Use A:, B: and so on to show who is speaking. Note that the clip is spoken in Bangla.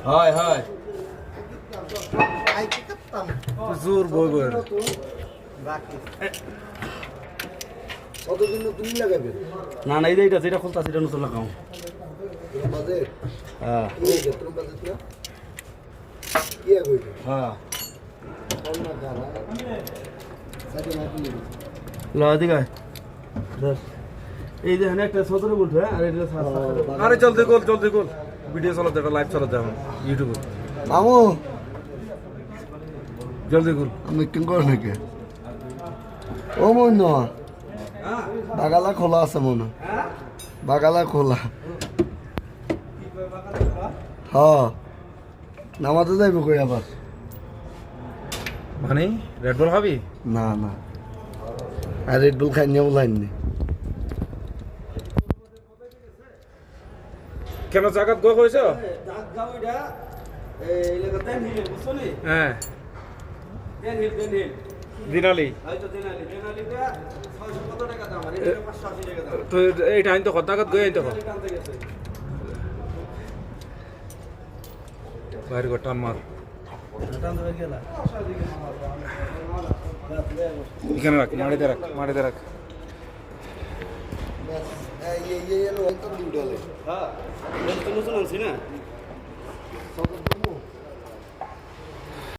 A: হয় হয় জোর বই বই
B: কতদিন তুমি লাগাবে
A: না না এইটা যেটা খুলতা সেটা নতুন লাগাও হ্যাঁ হ্যাঁ দিকে এই যে একটা সতেরো বলতো আর এটা আরে চলতে গোল ভিডিও চালাতে একটা লাইভ চালাতে এখন ইউটিউবে
B: মামু
A: জলদি গোল
B: আমি কেন করে নাকি ও মন বাগালা খোলা আছে মনে বাগালা খোলা হ্যাঁ নামাতে যাইব কই আবার
A: মানে রেড বল খাবি
B: না না আর রেড বুল খাই নিয়ে বলাইনি
A: কেন জায়গা গো হয়েছ হ্যাঁ দিনালি তো এইটা আইন তো কত গই আইন তো বাইরে গো টান মার এখানে রাখ মাটিতে রাখ
B: এই এই এই লো অন্তর দুইডালে
A: হ্যাঁ নতুন আনছি না